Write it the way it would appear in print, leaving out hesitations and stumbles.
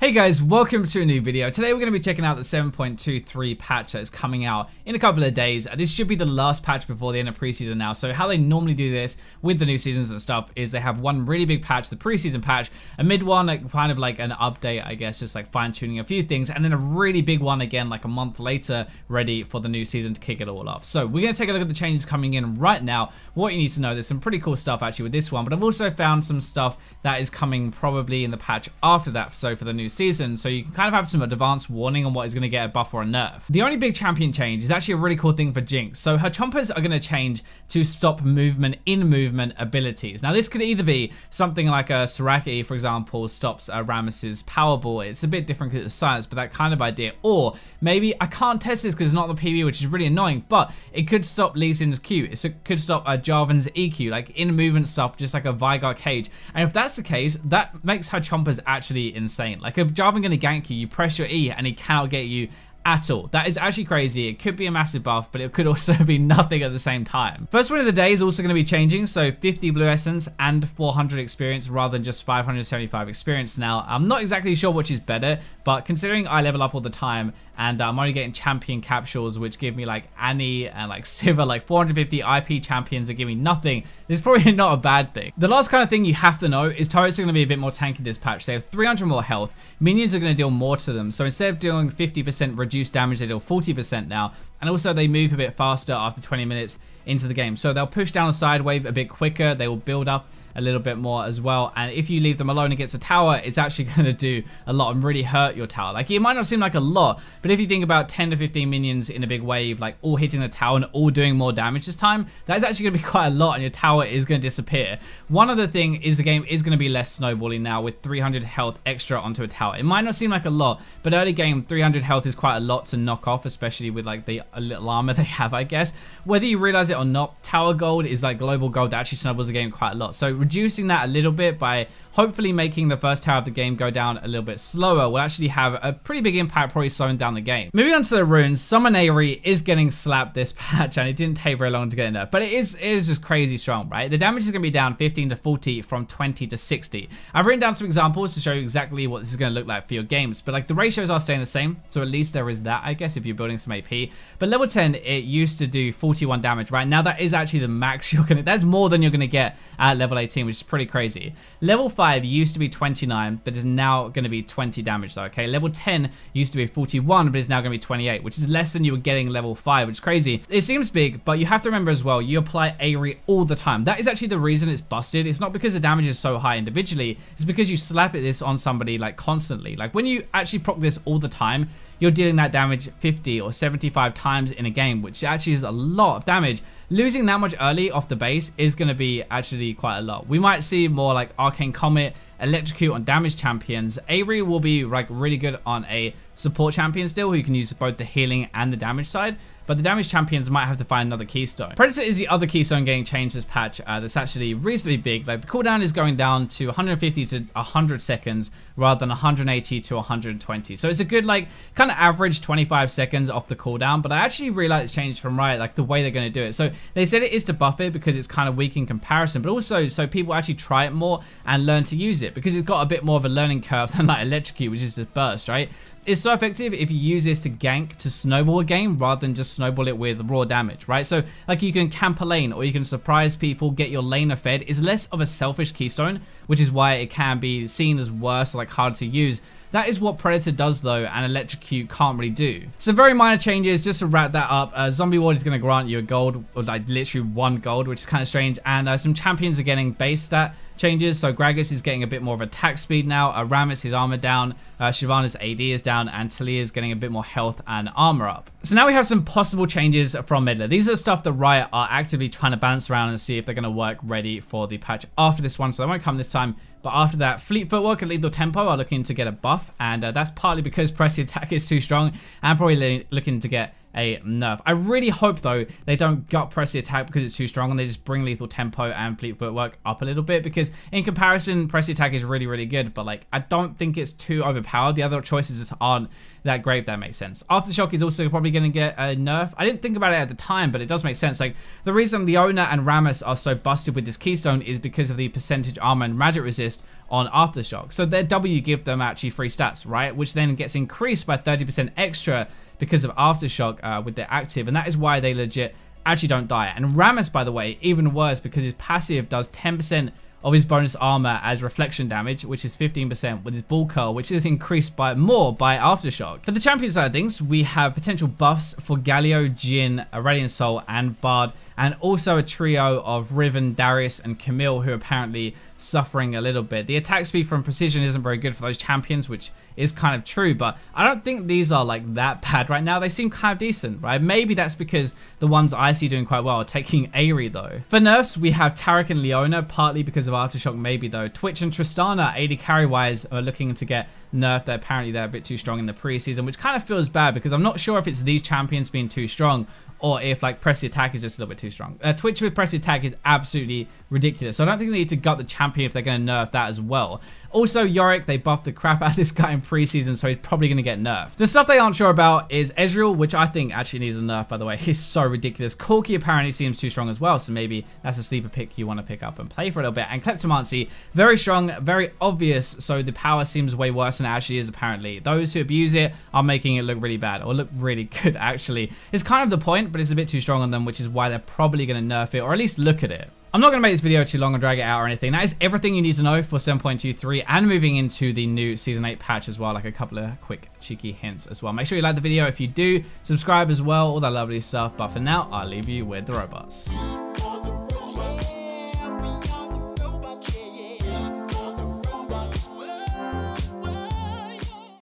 Hey guys, welcome to a new video. Today we're going to be checking out the 7.23 patch that is coming out in a couple of days. This should be the last patch before the end of preseason now. So how they normally do this with the new seasons and stuff is they have one really big patch, the preseason patch, a mid one, kind of like an update, I guess, just like fine-tuning a few things, and then a really big one again like a month later, ready for the new season to kick it all off. So we're going to take a look at the changes coming in right now. What you need to know, there's some pretty cool stuff actually with this one, but I've also found some stuff that is coming probably in the patch after that, so for the new season, so you can kind of have some advanced warning on what is going to get a buff or a nerf. The only big champion change is actually a really cool thing for Jinx. So her chompers are going to change to stop movement in movement abilities. Now this could either be something like a Soraki, for example, stops Rammus's power ball. It's a bit different because it's science, but that kind of idea. Or maybe, I can't test this because it's not the PB, which is really annoying, but it could stop Lee Sin's Q. It could stop Jarvan's EQ, like in movement stuff, just like a Vigor cage. And if that's the case, that makes her chompers actually insane. Like if Jarvan going to gank you, you press your E and he cannot get you at all. That is actually crazy. It could be a massive buff, but it could also be nothing at the same time. First win of the day is also going to be changing, so 50 blue essence and 400 experience rather than just 575 experience now. I'm not exactly sure which is better, but considering I level up all the time and I'm only getting champion capsules which give me like Annie and like Sivir, like 450 IP champions that give me nothing, it's probably not a bad thing. The last kind of thing you have to know is turrets are going to be a bit more tanky this patch. They have 300 more health, minions are going to deal more to them, so instead of doing 50% reduced damage, they deal 40% now, and also they move a bit faster after 20 minutes into the game, so they'll push down a side wave a bit quicker, they will build up a little bit more as well, and if you leave them alone against a tower, it's actually going to do a lot and really hurt your tower. Like, it might not seem like a lot, but if you think about 10 to 15 minions in a big wave, like all hitting the tower and all doing more damage this time, that's actually going to be quite a lot, and your tower is going to disappear. One other thing is the game is going to be less snowballing now with 300 health extra onto a tower. It might not seem like a lot, but early game 300 health is quite a lot to knock off, especially with like the little armor they have, I guess. Whether you realize it or not, tower gold is like global gold that actually snowballs the game quite a lot. So reducing that a little bit by hopefully making the first tower of the game go down a little bit slower will actually have a pretty big impact, probably slowing down the game. Moving on to the runes, Summon AERY is getting slapped this patch, and it didn't take very long to get enough, but it is just crazy strong, right? The damage is going to be down 15 to 40 from 20 to 60. I've written down some examples to show you exactly what this is going to look like for your games, but like the ratios are staying the same, so at least there is that, I guess, if you're building some AP. But level 10, it used to do 41 damage, right? Now that is actually the max you're gonna, that's more than you're gonna get at level 18, which is pretty crazy. Level 5 used to be 29, but is now going to be 20 damage though, okay? Level 10 used to be 41, but is now going to be 28, which is less than you were getting level 5, which is crazy. It seems big, but you have to remember as well, you apply AERY all the time. That is actually the reason it's busted. It's not because the damage is so high individually, it's because you slap this on somebody like constantly. Like when you actually proc this all the time, you're dealing that damage 50 or 75 times in a game, which actually is a lot of damage. Losing that much early off the base is going to be actually quite a lot. We might see more like Arcane Comet, Electrocute on damage champions. AERY will be like really good on a support champion still, who you can use both the healing and the damage side, but the damage champions might have to find another keystone. Predator is the other keystone getting changed this patch that's actually reasonably big. Like the cooldown is going down to 150 to 100 seconds rather than 180 to 120. So it's a good like kind of average 25 seconds off the cooldown, but I actually realized it's changed from Riot, like the way they're going to do it. So they said it is to buff it because it's kind of weak in comparison, but also so people actually try it more and learn to use it, because it's got a bit more of a learning curve than like Electrocute, which is just burst, right? It's so effective if you use this to gank, to snowball a game rather than just snowball it with raw damage, right? So like you can camp a lane or you can surprise people, get your laner fed. It's less of a selfish keystone, which is why it can be seen as worse or like hard to use. That is what Predator does though, and Electrocute can't really do. Some very minor changes just to wrap that up. Zombie Ward is going to grant you a gold, or like literally 1 gold, which is kind of strange. And some champions are getting base stat changes. So Gragas is getting a bit more of attack speed now. Rammus, his armor down. Shyvana's AD is down, and Talia is getting a bit more health and armor up. So now we have some possible changes from Midler. These are stuff that Riot are actively trying to bounce around and see if they're going to work ready for the patch after this one. So they won't come this time. But after that, Fleet Footwork and Lethal Tempo are looking to get a buff, and that's partly because Pressy Attack is too strong, and probably looking to get a nerf. I really hope, though, they don't gut press the attack because it's too strong and they just bring lethal tempo and fleet footwork up a little bit, because in comparison, press the attack is really, really good, but like I don't think it's too overpowered. The other choices just aren't that great, if that makes sense. Aftershock is also probably going to get a nerf. I didn't think about it at the time, but it does make sense. Like, the reason Leona and Rammus are so busted with this keystone is because of the percentage armor and magic resist on Aftershock. So their W give them actually free stats, right? Which then gets increased by 30% extra because of Aftershock with their active, and that is why they legit actually don't die. And Rammus, by the way, even worse, because his passive does 10% of his bonus armor as reflection damage, which is 15% with his bull curl, which is increased by more by Aftershock. For the champion side of things, we have potential buffs for Galio, Jhin, Aurelion Sol, and Bard, and also a trio of Riven, Darius, and Camille, who are apparently suffering a little bit. The attack speed from Precision isn't very good for those champions, which is kind of true, but I don't think these are like that bad right now. They seem kind of decent, right? Maybe that's because the ones I see doing quite well are taking AERY though. For nerfs, we have Taric and Leona, partly because of Aftershock maybe though. Twitch and Tristana, AD carry wise, are looking to get nerfed. Apparently they're a bit too strong in the preseason, which kind of feels bad because I'm not sure if it's these champions being too strong or if like press the attack is just a little bit too strong. Twitch with press the attack is absolutely ridiculous. So I don't think they need to gut the champion if they're going to nerf that as well. Also, Yorick, they buffed the crap out of this guy in preseason, so he's probably going to get nerfed. The stuff they aren't sure about is Ezreal, which I think actually needs a nerf, by the way. He's so ridiculous. Corki apparently seems too strong as well, so maybe that's a sleeper pick you want to pick up and play for a little bit. And Kleptomancy, very strong, very obvious, so the power seems way worse than it actually is apparently. Those who abuse it are making it look really bad, or look really good actually. It's kind of the point, but it's a bit too strong on them, which is why they're probably going to nerf it, or at least look at it. I'm not going to make this video too long and drag it out or anything. That is everything you need to know for 7.23 and moving into the new Season 8 patch as well, like a couple of quick cheeky hints as well. Make sure you like the video if you do, subscribe as well, all that lovely stuff. But for now, I'll leave you with the robots.